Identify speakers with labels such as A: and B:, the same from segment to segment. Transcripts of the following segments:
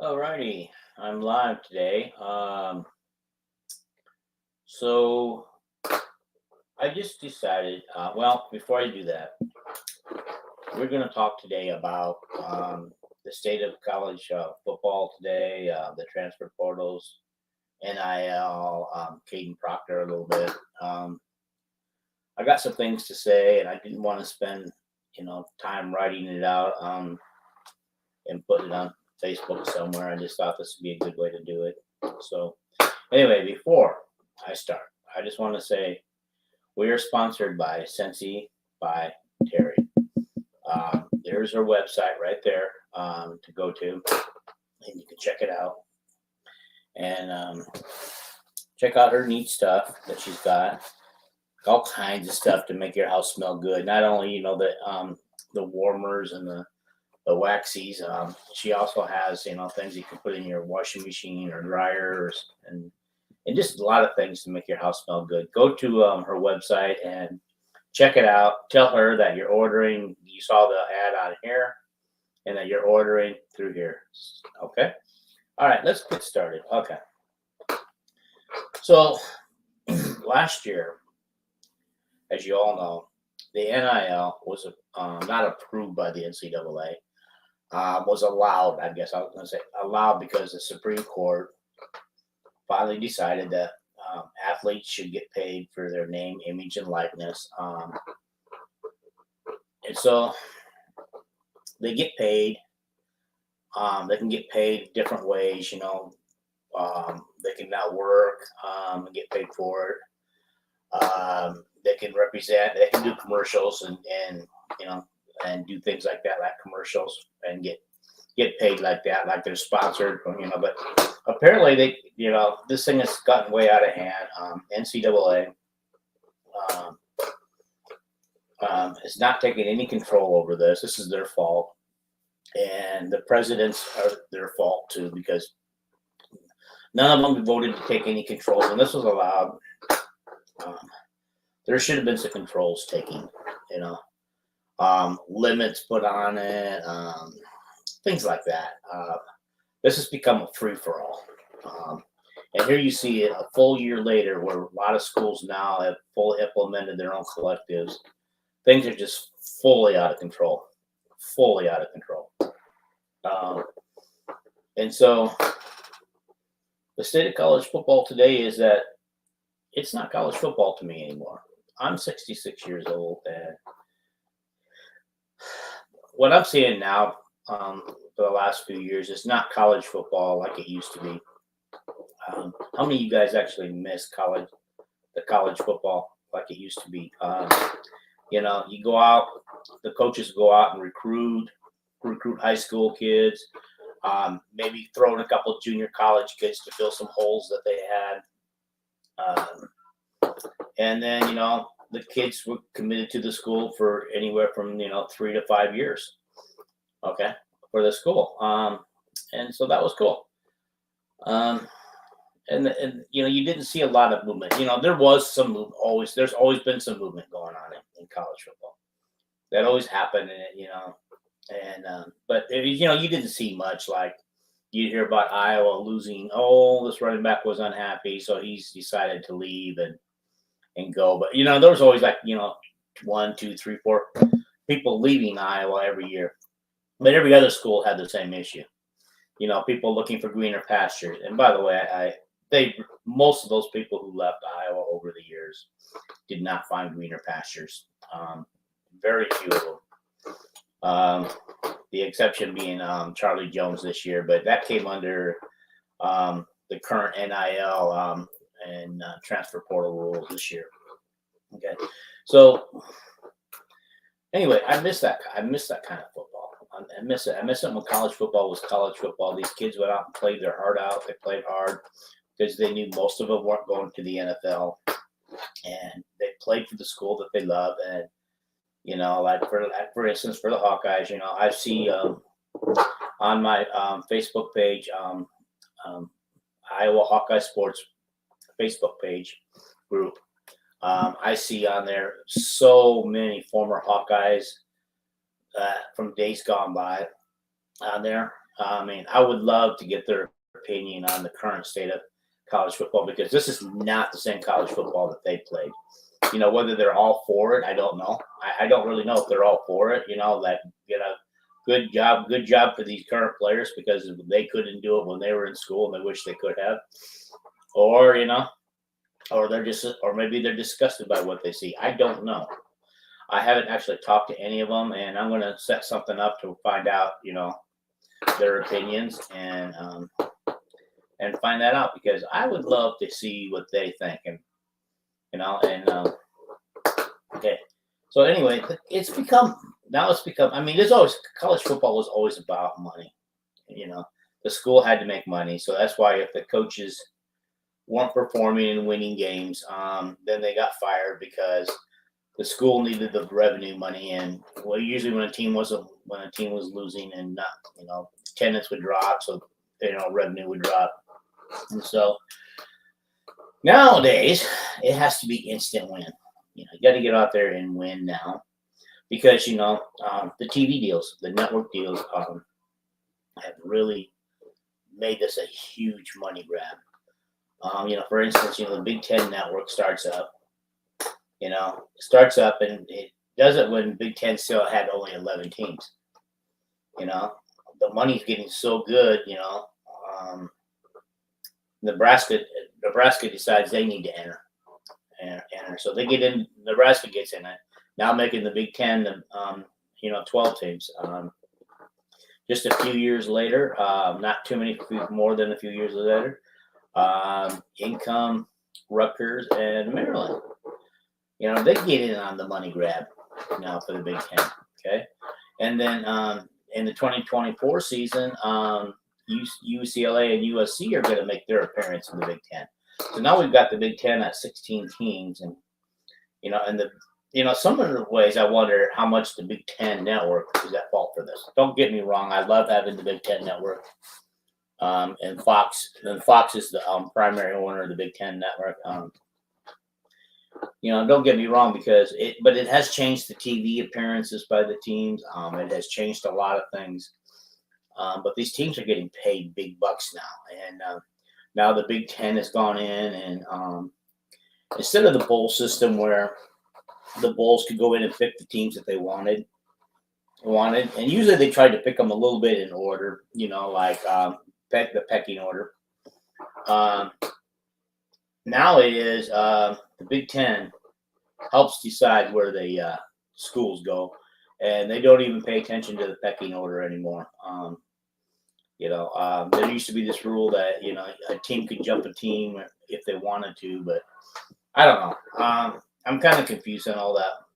A: Alrighty, I'm live today. So I just decided. Well, before I do that, we're going to talk today about the state of college football today, the transfer portals, NIL, Caden Proctor a little bit. I got some things to say, and I didn't want to spend time writing it out and put it on Facebook somewhere. I just thought this would be a good way to do it. So anyway, before I start, I just want to say we are sponsored by Sensi by Terry. There's her website right there to go to, and you can check it out and check out her neat stuff that she's got. All kinds of stuff to make your house smell good. Not only the warmers and the waxies. She also has things you can put in your washing machine or dryers and just a lot of things to make your house smell good. Go to her website and check it out. Tell her that you're ordering. You saw the ad on here, and that you're ordering through here. Okay. All right. Let's get started. Okay. So last year, as you all know, the NIL was not approved by the NCAA. Was allowed. I guess I was going to say allowed because the Supreme Court finally decided that athletes should get paid for their name, image, and likeness. And so they get paid. They can get paid different ways. They can now work and get paid for it. They can represent. They can do commercials and do things like that, like commercials, and get paid like that, like they're sponsored. But apparently this thing has gotten way out of hand. NCAA is not taking any control over this. This is their fault, and the presidents are their fault too, because none of them voted to take any control. When this was allowed, there should have been some controls taken. Limits put on it, things like that. This has become a free for all. And here you see it a full year later, where a lot of schools now have fully implemented their own collectives. Things are just fully out of control. Fully out of control. And so the state of college football today is that it's not college football to me anymore. I'm 66 years old, and what I'm seeing now for the last few years is not college football like it used to be. How many of you guys actually miss the college football like it used to be? You go out, the coaches go out and recruit high school kids, maybe throw in a couple of junior college kids to fill some holes that they had. And then, the kids were committed to the school for anywhere from 3 to 5 years, okay, for the school, and so that was cool. And you didn't see a lot of movement. There was some always. There's always been some movement going on in college football. That always happened, but you didn't see much. Like you hear about Iowa losing. Oh, this running back was unhappy, so he's decided to leave and go. But there was always 1, 2, 3, 4 people leaving Iowa every year. But every other school had the same issue. People looking for greener pastures. And by the way, most of those people who left Iowa over the years did not find greener pastures. Very few of them. The exception being Charlie Jones this year, but that came under the current NIL and transfer portal rules this year. Okay, so anyway, I miss that kind of football. I miss it. I miss it when college football was college football. These kids went out and played their heart out. They played hard because they knew most of them weren't going to the NFL, and they played for the school that they love. And like for instance, for the Hawkeyes, I see on my Facebook page, Iowa Hawkeye Sports Facebook page group. I see on there so many former Hawkeyes from days gone by there. I mean, I would love to get their opinion on the current state of college football because this is not the same college football that they played. Whether they're all for it, I don't know. I don't really know if they're all for it. That good job for these current players because they couldn't do it when they were in school and they wish they could have, or or maybe they're disgusted by what they see. I don't know. I haven't actually talked to any of them, and I'm going to set something up to find out, their opinions and find that out because I would love to see what they think okay. So anyway, I mean, there's always college football was always about money. The school had to make money, so that's why if the coaches weren't performing and winning games, then they got fired because the school needed the revenue money. And well, usually when a team was losing and not, attendance would drop, so revenue would drop. And so nowadays it has to be instant win. You got to get out there and win now because the TV deals, the network deals, have really made this a huge money grab. For instance, the Big Ten network starts up and it does it when Big Ten still had only 11 teams. The money's getting so good, Nebraska decides they need to enter. So they get in, Nebraska gets in it, now making the Big Ten, 12 teams. Just a few years later, not too many, more than a few years later, Income, Rutgers, and Maryland. They get in on the money grab now for the Big Ten. Okay. And then in the 2024 season, UCLA and USC are going to make their appearance in the Big Ten. So now we've got the Big Ten at 16 teams. And, some of the ways I wonder how much the Big Ten network is at fault for this. Don't get me wrong. I love having the Big Ten network. And Fox is the primary owner of the Big Ten network. Don't get me wrong but it has changed the TV appearances by the teams. It has changed a lot of things. But these teams are getting paid big bucks now. And now the Big Ten has gone in and instead of the bowl system where the bowls could go in and pick the teams that they wanted. And usually they tried to pick them a little bit in order, like the pecking order. Now it is the Big Ten helps decide where the schools go, and they don't even pay attention to the pecking order anymore. There used to be this rule that a team could jump a team if they wanted to, but I don't know. I'm kind of confused on all that,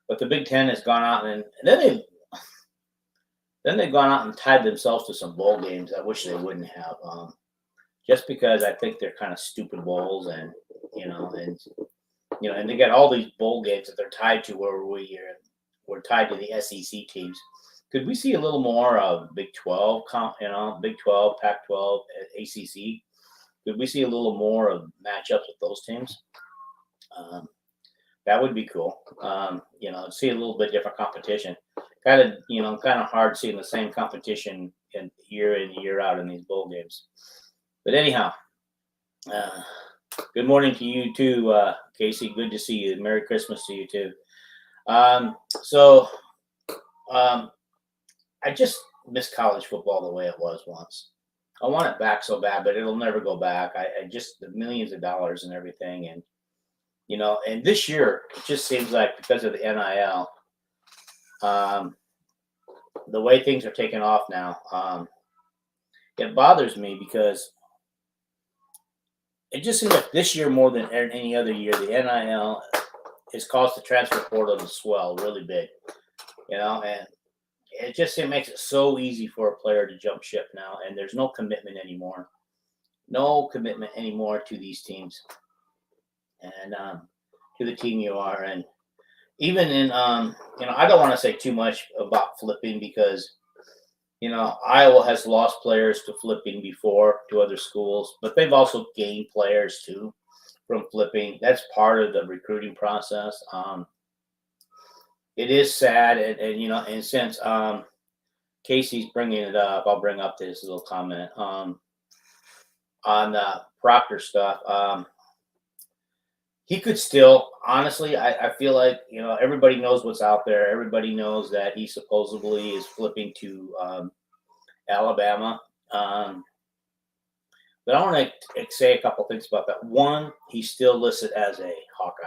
A: But the Big Ten has gone out and then they've gone out and tied themselves to some bowl games. I wish they wouldn't have. Just because I think they're kind of stupid bowls, and and they got all these bowl games that they're tied to where we're tied to the SEC teams. Could we see a little more of Big 12, Big 12, Pac-12, ACC? Could we see a little more of matchups with those teams? That would be cool. See a little bit different competition. Kind of hard seeing the same competition year in, year out in these bowl games. But anyhow, good morning to you too, Casey. Good to see you. Merry Christmas to you too. I just miss college football the way it was once. I want it back so bad, but it'll never go back. I just the millions of dollars and everything, and and this year it just seems like because of the NIL, the way things are taking off now, it bothers me because it just seems like this year more than any other year, the NIL has caused the transfer portal to swell really big, and it makes it so easy for a player to jump ship now, and there's no commitment anymore. No commitment anymore to these teams and to the team you are. And even in, I don't want to say too much about flipping because, Iowa has lost players to flipping before to other schools, but they've also gained players too from flipping. That's part of the recruiting process. It is sad, and since Casey's bringing it up, I'll bring up this little comment on the Proctor stuff. He could still, honestly, I feel like, everybody knows what's out there. Everybody knows that he supposedly is flipping to Alabama. But I want to say a couple things about that. One, he's still listed as a Hawkeye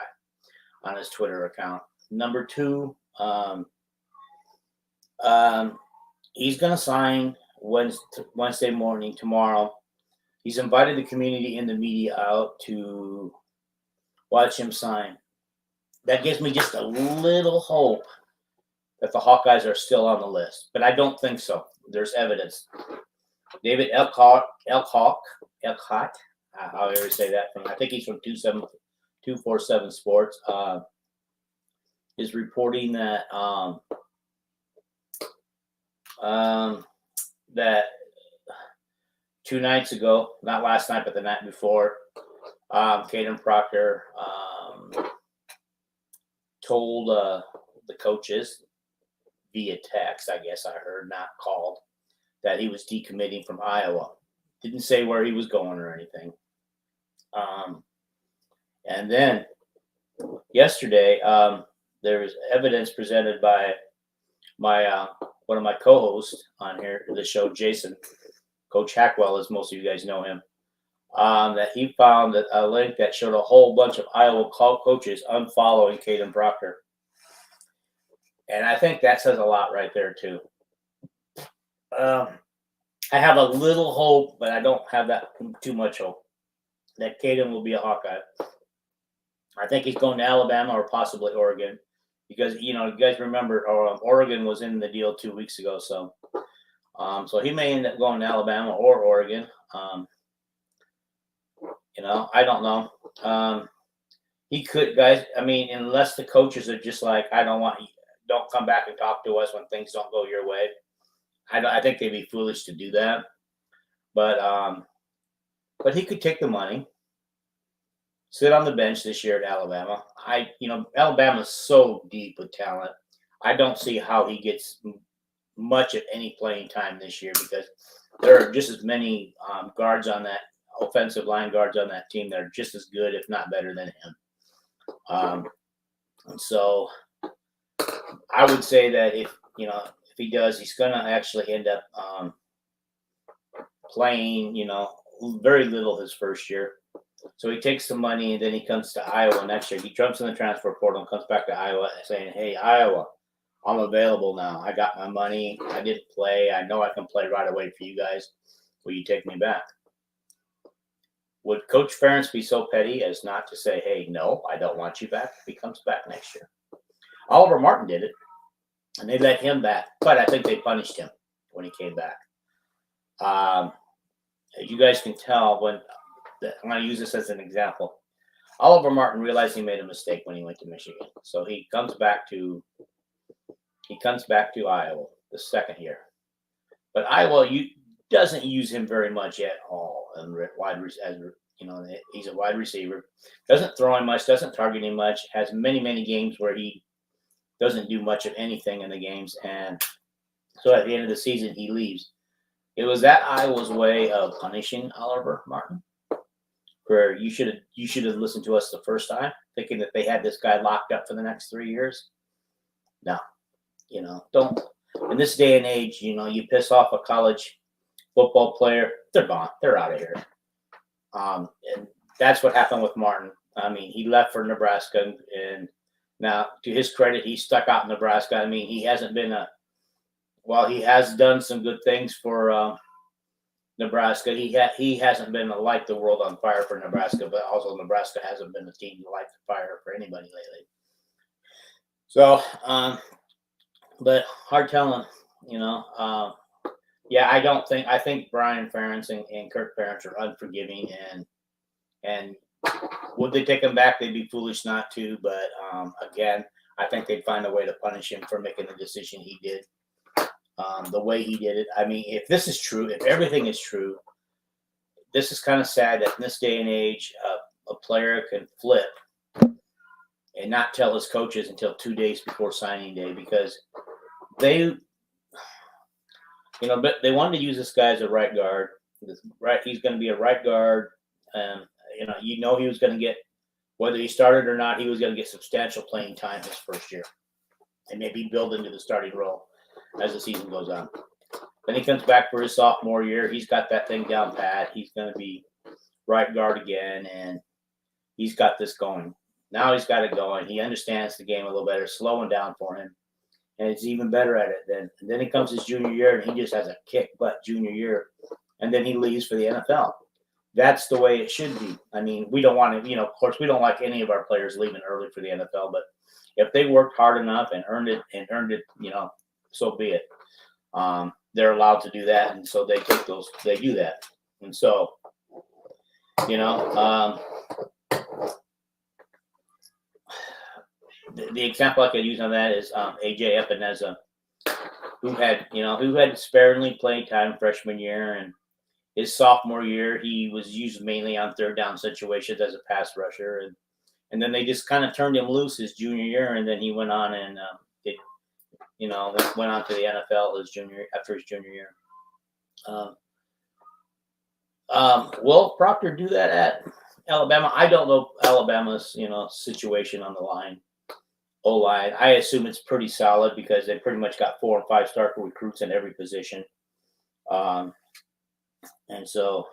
A: on his Twitter account. Number two, he's going to sign Wednesday morning, tomorrow. He's invited the community and the media out to watch him sign. That gives me just a little hope that the Hawkeyes are still on the list, but I don't think so. There's evidence. David Elkhart, however say that, I think he's from 247 Sports, is reporting that that 2 nights ago, not last night, but the night before, Caden Proctor told the coaches via text, I guess I heard, not called, that he was decommitting from Iowa. Didn't say where he was going or anything. And then yesterday, there was evidence presented by my one of my co-hosts on here, the show, Jason, Coach Hackwell, as most of you guys know him, that he found a link that showed a whole bunch of Iowa coaches unfollowing Caden Proctor. And I think that says a lot right there, too. I have a little hope, but I don't have that too much hope, that Caden will be a Hawkeye. I think he's going to Alabama or possibly Oregon, because, you guys remember Oregon was in the deal 2 weeks ago. So he may end up going to Alabama or Oregon. I don't know. He could, guys. I mean, unless the coaches are just like, don't come back and talk to us when things don't go your way. I think they'd be foolish to do that. But he could take the money, sit on the bench this year at Alabama. Alabama's so deep with talent. I don't see how he gets much of any playing time this year, because there are just as many guards on that offensive line, guards on that team that are just as good, if not better than him. And so I would say that if he does, he's going to actually end up playing, very little his first year. So he takes the money, and then he comes to Iowa next year. He jumps in the transfer portal and comes back to Iowa saying, "Hey, Iowa, I'm available now. I got my money. I didn't play. I know I can play right away for you guys. Will you take me back?" Would Coach Ferentz be so petty as not to say, "Hey, no, I don't want you back," if he comes back next year? Oliver Martin did it, and they let him back, but I think they punished him when he came back. As you guys can tell, I'm going to use this as an example. Oliver Martin realized he made a mistake when he went to Michigan, so he comes back to Iowa the second year. But Iowa doesn't use him very much at all, and he's a wide receiver. Doesn't throw him much, doesn't target him much. Has many games where he doesn't do much of anything in the games, and so at the end of the season he leaves. It was that Iowa's way of punishing Oliver Martin, where you should have listened to us the first time, thinking that they had this guy locked up for the next 3 years. No, don't. In this day and age, you piss off a college football player, they're gone. They're out of here. And that's what happened with Martin. I mean, he left for Nebraska, and now, to his credit, he stuck out in Nebraska. I mean, he hasn't been he has done some good things for Nebraska. He hasn't been light the world on fire for Nebraska, but also Nebraska hasn't been a team to light the fire for anybody lately. So, but hard telling, I think Brian Ferentz and Kirk Ferentz are unforgiving, and would they take him back? They'd be foolish not to, but again, I think they'd find a way to punish him for making the decision he did, the way he did it. I mean, if this is true, if everything is true, this is kind of sad that in this day and age, a player can flip and not tell his coaches until 2 days before signing day, because But they wanted to use this guy as a right guard. He's going to be a right guard, and he was going to get, whether he started or not, he was going to get substantial playing time his first year, and maybe build into the starting role as the season goes on. Then he comes back for his sophomore year. He's got that thing down pat. He's going to be right guard again, and he's got this going. Now he's got it going. He understands the game a little better, slowing down for him, and he's even better at it. Then it comes his junior year, and he just has a kick butt junior year, and then he leaves for the NFL. That's the way it should be. I mean, we don't want to, of course, we don't like any of our players leaving early for the NFL, but if they worked hard enough and earned it, so be it. They're allowed to do that, and so they do that. And so, the example I could use on that is AJ Epineza, who had sparingly playing time freshman year, and his sophomore year he was used mainly on third down situations as a pass rusher, and then they just kind of turned him loose his junior year, and then he went on and went on to the NFL after his junior year. Will Proctor do that at Alabama? I don't know Alabama's situation on the line. O-line. I assume it's pretty solid because they pretty much got 4 and 5-star recruits in every position. And so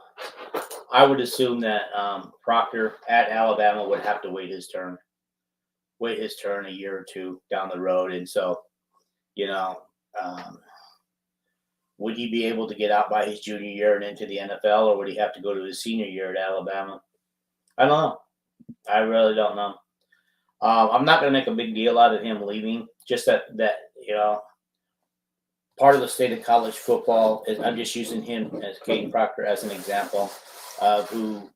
A: I would assume that Proctor at Alabama would have to wait his turn a year or two down the road. And so, would he be able to get out by his junior year and into the NFL, or would he have to go to his senior year at Alabama? I don't know. I really don't know. I'm not going to make a big deal out of him leaving. Just that part of the state of college football is, I'm just using him as Caden Proctor as an example of who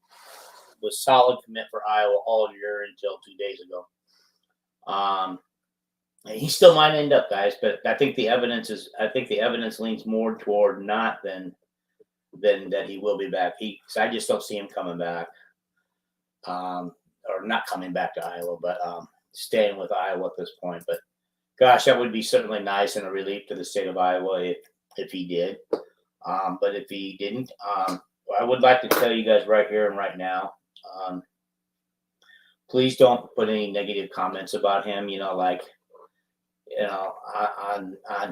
A: was solid commit for Iowa all year until 2 days ago. And he still might end up, guys, but I think the evidence leans more toward not than that he will be back. I just don't see him coming back. Or not coming back to Iowa, but staying with Iowa at this point. But gosh, that would be certainly nice and a relief to the state of Iowa if he did. But if he didn't, I would like to tell you guys right here and right now, please don't put any negative comments about him. On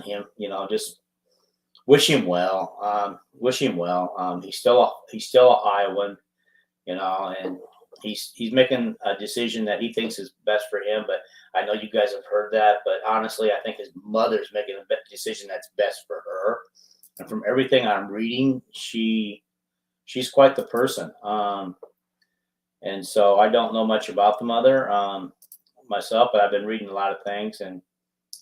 A: him. Just wish him well. Wish him well. He's still an Iowan. And he's making a decision that he thinks is best for him. But I know you guys have heard that. But honestly, I think his mother's making a decision that's best for her. And from everything I'm reading, she's quite the person. And so I don't know much about the mother myself, but I've been reading a lot of things and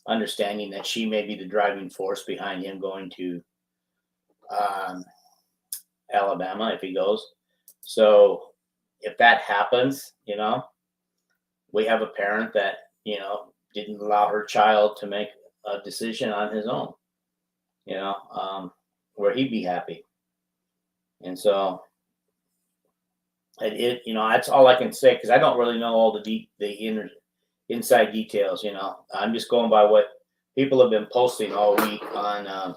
A: understanding that she may be the driving force behind him going to Alabama if he goes. So if that happens, we have a parent that, didn't allow her child to make a decision on his own, where he'd be happy. And so that's all I can say, because I don't really know all the inside details. I'm just going by what people have been posting all week on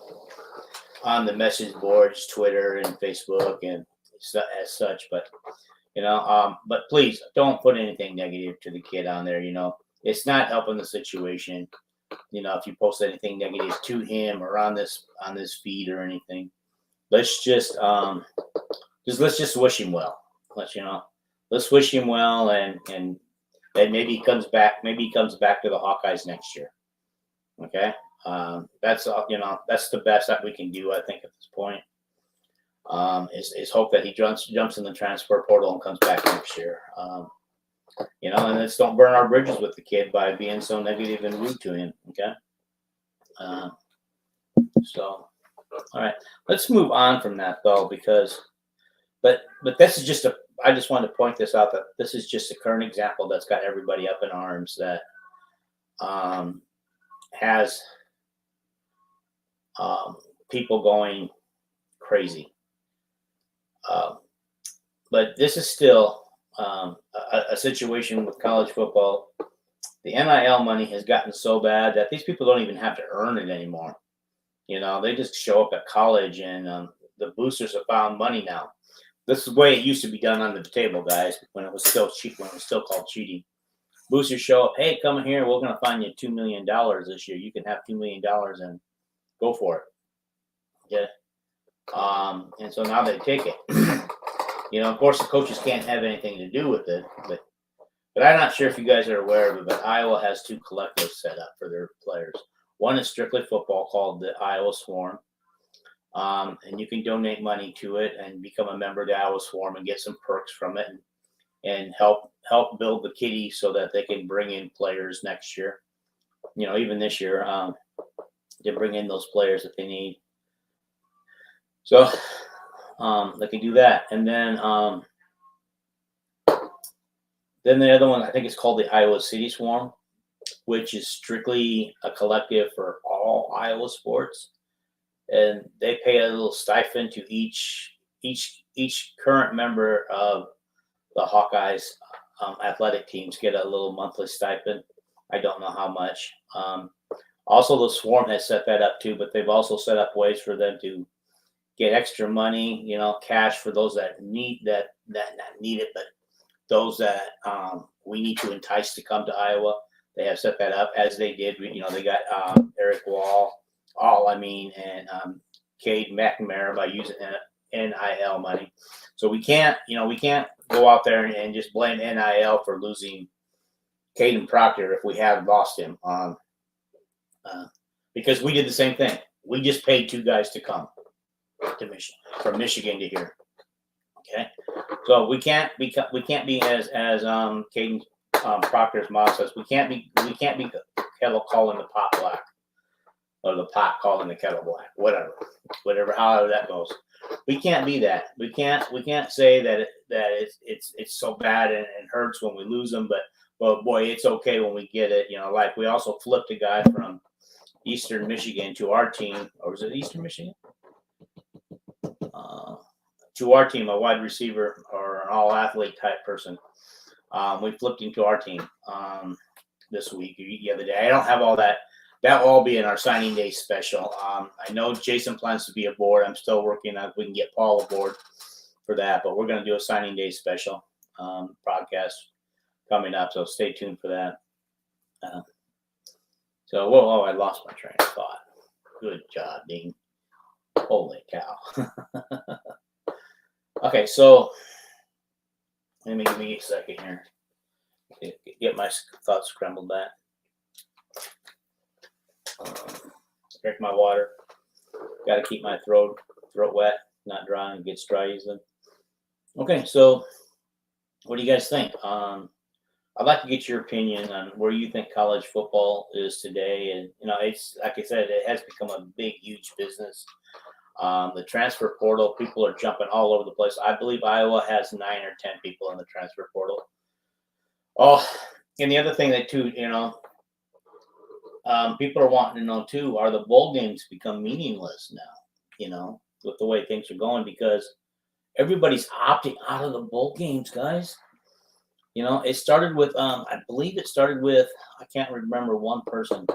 A: the message boards, Twitter and Facebook and as such. But but please don't put anything negative to the kid on there. It's not helping the situation. If you post anything negative to him or on this feed or anything, let's just wish him well. Let's wish him well, and maybe he comes back. Maybe he comes back to the Hawkeyes next year. Okay, that's that's the best that we can do, I think, at this point. Is hope that he jumps in the transfer portal and comes back next year. And let's don't burn our bridges with the kid by being so negative and rude to him. Okay. So, all right, let's move on from that though, but this is just I just wanted to point this out, that this is just a current example that's got everybody up in arms, that has people going crazy. But this is still a situation with college football. The NIL money has gotten so bad that these people don't even have to earn it anymore. They just show up at college, and the boosters have found money now. This is the way it used to be done under the table, guys, when it was still cheap, when it was still called cheating. Boosters show up, hey, come here, we're going to find you $2 million this year. You can have $2 million and go for it. Yeah. And so now they take it. Of course, the coaches can't have anything to do with it, but I'm not sure if you guys are aware of it, but Iowa has 2 collectives set up for their players. One is strictly football, called the Iowa Swarm, and you can donate money to it and become a member of the Iowa Swarm and get some perks from it, and help build the kitty so that they can bring in players next year. Even this year, to bring in those players that they need. So they can do that, and then the other one, I think it's called the Iowa City Swarm, which is strictly a collective for all Iowa sports, and they pay a little stipend to each current member of the Hawkeyes athletic teams get a little monthly stipend. I don't know how much. Also, the Swarm has set that up too, but they've also set up ways for them to get extra money, cash for those that need that not need it, but those that we need to entice to come to Iowa. They have set that up, as they did. They got Eric and Cade McNamara by using NIL money. So we can't go out there and just blame NIL for losing Caden Proctor if we have lost him. Because we did the same thing. We just paid 2 guys to come to Michigan, from Michigan to here. Okay, so we can't be as Caden Proctor's mom says, we can't be kettle calling the pot black, or the pot calling the kettle black, whatever, however that goes. We can't be that. We can't say that it's so bad and hurts when we lose them, but boy, it's okay when we get it. Like we also flipped a guy from Eastern Michigan to our team, or was it Eastern Michigan? To our team, a wide receiver or an all-athlete type person. We flipped him to our team this week, the other day. I don't have all that. That will all be in our signing day special. I know Jason plans to be aboard. I'm still working on if we can get Paul aboard for that, but we're going to do a signing day special podcast coming up, so stay tuned for that. I lost my train of thought. Good job, Dean. Holy cow. Okay, so give me a second here. Get my thoughts scrambled back. Drink my water. Got to keep my throat wet, not dry, and gets dry easily. Okay, so what do you guys think? I'd like to get your opinion on where you think college football is today. And, it's like I said, it has become a big, huge business. The transfer portal, people are jumping all over the place. I believe Iowa has 9 or 10 people in the transfer portal. Oh, and the other thing that too, people are wanting to know too, are the bowl games become meaningless now, with the way things are going, because everybody's opting out of the bowl games, guys. It started with, I believe it started with, I can't remember one person.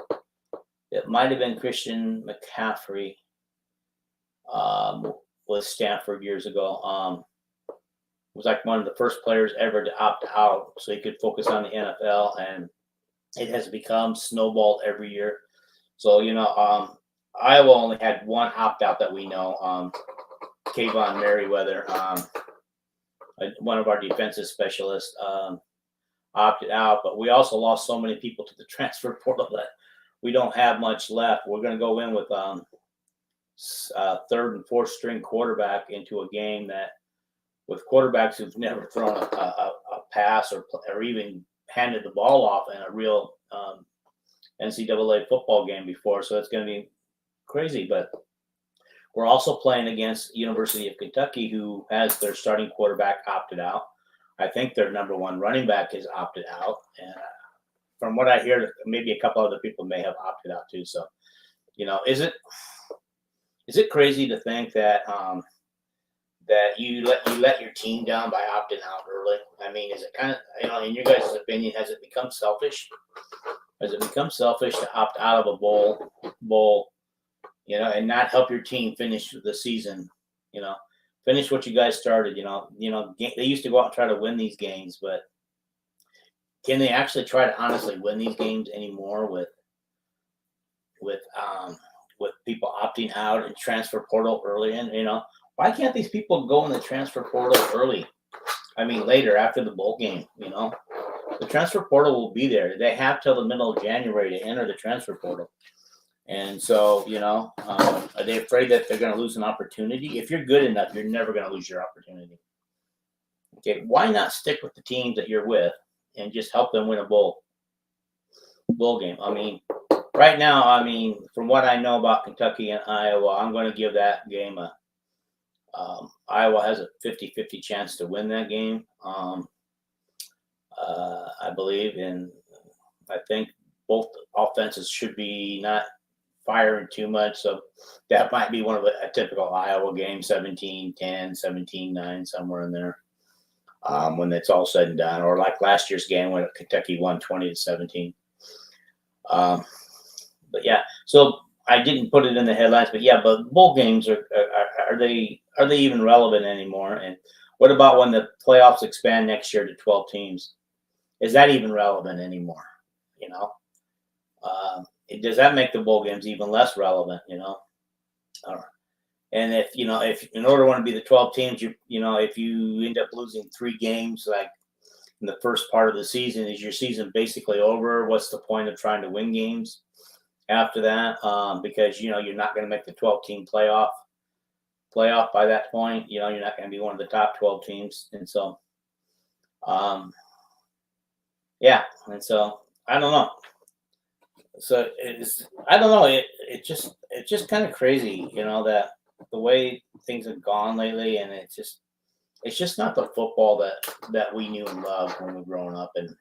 A: It might have been Christian McCaffrey. With Stanford years ago. Was like one of the first players ever to opt out so he could focus on the NFL, and it has become snowballed every year. So, Iowa only had one opt out that we know, Kayvon Merriweather, one of our defensive specialists, opted out, but we also lost so many people to the transfer portal that we don't have much left. We're going to go in with third and fourth string quarterback into a game that, with quarterbacks who've never thrown a pass or even handed the ball off in a real NCAA football game before. So it's going to be crazy. But we're also playing against University of Kentucky, who has their starting quarterback opted out. I think their number 1 running back is opted out. And from what I hear, maybe a couple other people may have opted out too. So, is it crazy to think that that you let your team down by opting out early? I mean, is it kind of, in your guys' opinion, has it become selfish? Has it become selfish to opt out of a bowl and not help your team finish the season, finish what you guys started, they used to go out and try to win these games, but can they actually try to honestly win these games anymore with people opting out and transfer portal early in, why can't these people go in the transfer portal early? I mean, later after the bowl game, the transfer portal will be there. They have till the middle of January to enter the transfer portal. And so, are they afraid that they're going to lose an opportunity? If you're good enough, you're never going to lose your opportunity. Okay, why not stick with the teams that you're with and just help them win a bowl game? I mean, right now, from what I know about Kentucky and Iowa, I'm going to give that game Iowa has a 50-50 chance to win that game. I believe, and I think both offenses should be not firing too much, so that might be one of a typical Iowa game, 17-10, 17-9, somewhere in there, when it's all said and done, or like last year's game when Kentucky won 20-17. But yeah, so I didn't put it in the headlines, but bowl games are they even relevant anymore? And what about when the playoffs expand next year to 12 teams? Is that even relevant anymore? Does that make the bowl games even less relevant? And if in order to want to be the 12 teams, if you end up losing 3 games, like in the first part of the season, is your season basically over? What's the point of trying to win games after that? Because you're not going to make the 12-team playoff by that point. You're not going to be one of the top 12 teams, and so and so I don't know. So I don't know. It's just kind of crazy, that the way things have gone lately, and it's just not the football that we knew and loved when we were growing up. And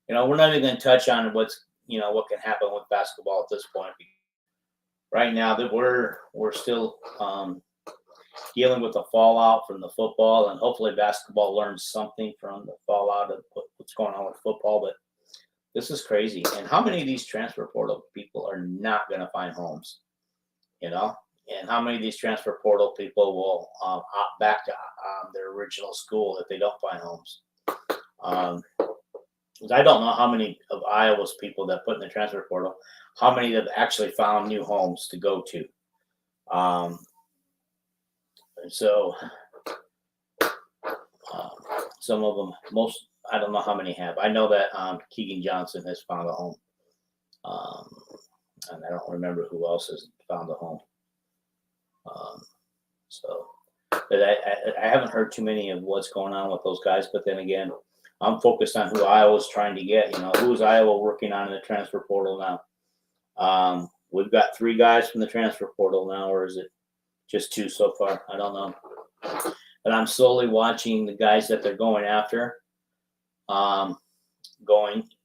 A: we're not even going to touch on what can happen with basketball at this point. Right now, that we're still dealing with the fallout from the football, and hopefully basketball learns something from the fallout of what's going on with football. But this is crazy. And how many of these transfer portal people are not going to find homes? And how many of these transfer portal people will opt back to their original school if they don't find homes? I don't know how many of Iowa's people that put in the transfer portal, how many have actually found new homes to go to. And so some of them, I don't know how many have. I know that Keegan Johnson has found a home. And I don't remember who else has found a home. But I haven't heard too many of what's going on with those guys. But then again, I'm focused on who Iowa's trying to get. Who is Iowa working on in the transfer portal now? We've got 3 guys from the transfer portal now, or is it just 2 so far? I don't know. But I'm slowly watching the guys that they're going after,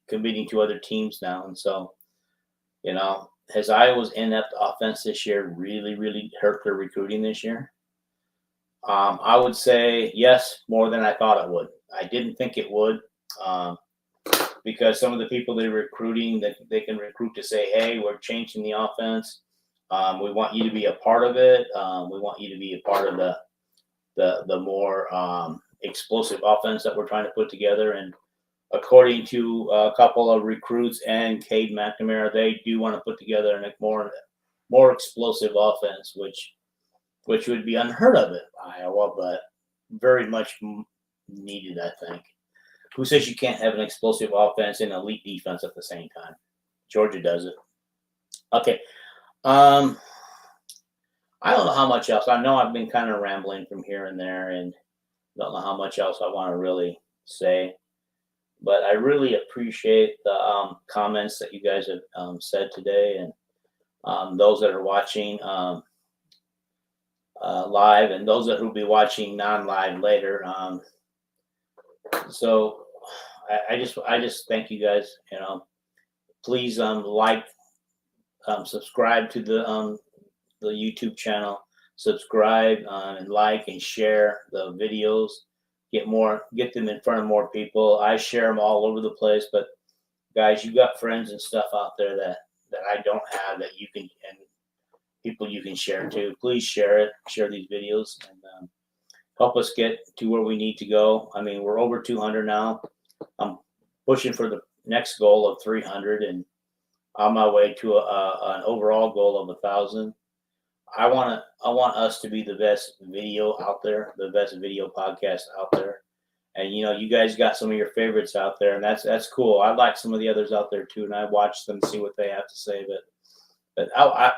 A: committing to other teams now. And so, has Iowa's inept offense this year really, really hurt their recruiting this year? I would say yes, more than I thought it would. I didn't think it would, because some of the people they're recruiting, that they can recruit to say, hey, we're changing the offense. We want you to be a part of it. We want you to be a part of the more explosive offense that we're trying to put together. And according to a couple of recruits and Cade McNamara, they do want to put together a more explosive offense, which would be unheard of at Iowa, but very much needed, I think. Who says you can't have an explosive offense and elite defense at the same time? Georgia does it. Okay. I don't know how much else. I know I've been kind of rambling from here and there, and don't know how much else I want to really say. But I really appreciate the comments that you guys have said today, and those that are watching live, and those that will be watching non-live later. So I just thank you guys. Please like, subscribe to the YouTube channel. Subscribe and like and share the videos. Get them in front of more people. I share them all over the place, but guys, you got friends and stuff out there that I don't have, that you can, and people you can share to. Please share it. Share these videos and help us get to where we need to go. I mean, we're over 200 now. I'm pushing for the next goal of 300 and on my way to an overall goal of 1,000. I want us to be the best video out there, the best video podcast out there. And you guys got some of your favorites out there, and that's cool. I like some of the others out there too, and I watch them, see what they have to say. But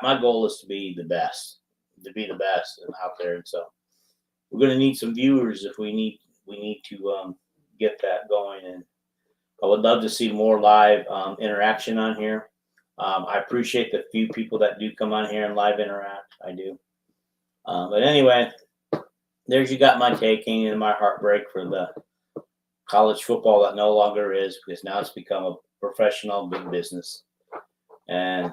A: my goal is to be the best, and out there. And so we're going to need some viewers if we need to get that going. And I would love to see more live interaction on here. I appreciate the few people that do come on here and live interact. I do. But anyway, you got my taking and my heartbreak for the college football that no longer is, because now it's become a professional big business. And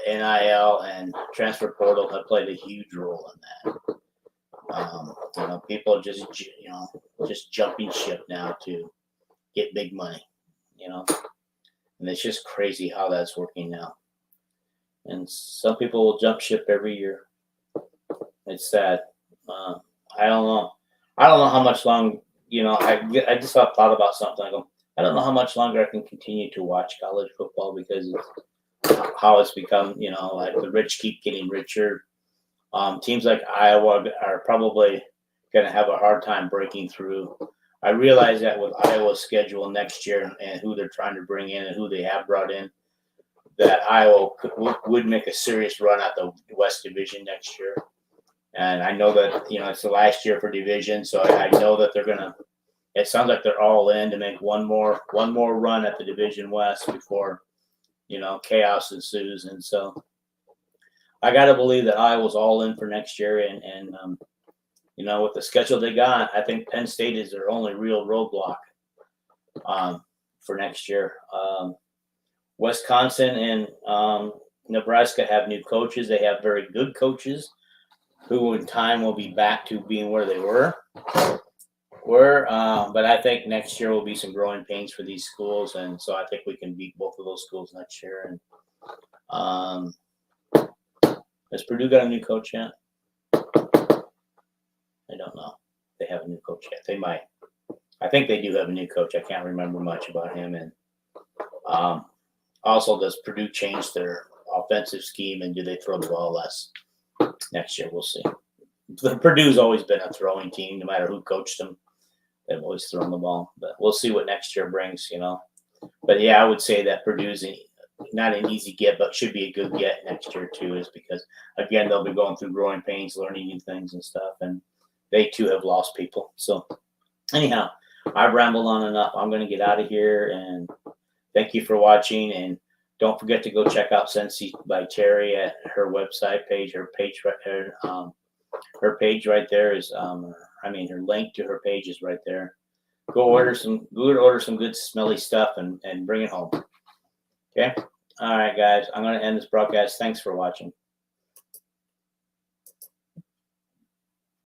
A: NIL and transfer portal have played a huge role in that. People are just jumping ship now to get big money, and it's just crazy how that's working now. And some people will jump ship every year. It's sad. I don't know how much long, I just thought about something. I go, I don't know how much longer I can continue to watch college football, because of how it's become, like the rich keep getting richer. Teams like Iowa are probably going to have a hard time breaking through. I realize that with Iowa's schedule next year and who they're trying to bring in and who they have brought in, that Iowa would make a serious run at the West Division next year. And I know that, it's the last year for division, so I know that they're going to – it sounds like they're all in to make one more run at the Division West before, chaos ensues. And so I got to believe that Iowa's all in for next year. And with the schedule they got, I think Penn State is their only real roadblock for next year. Wisconsin and Nebraska have new coaches. They have very good coaches who in time will be back to being where they were. But I think next year will be some growing pains for these schools, and so I think we can beat both of those schools next year. And has Purdue got a new coach yet? I don't know. They have a new coach yet. They might. I think they do have a new coach. I can't remember much about him. And also, does Purdue change their offensive scheme, and do they throw the ball less next year? We'll see. Purdue's always been a throwing team, no matter who coached them. They've always thrown the ball. But we'll see what next year brings, But, yeah, I would say that Purdue's not an easy get, but should be a good get next year, too, is because, again, they'll be going through growing pains, learning new things and stuff. And they, too, have lost people. So, anyhow, I've rambled on enough. I'm going to get out of here, and thank you for watching. And don't forget to go check out Sensi by Terry at her website page. Her page right there. Her page right there is, her link to her page is right there. Go order some good smelly stuff and bring it home. Okay. All right, guys. I'm going to end this broadcast. Thanks for watching.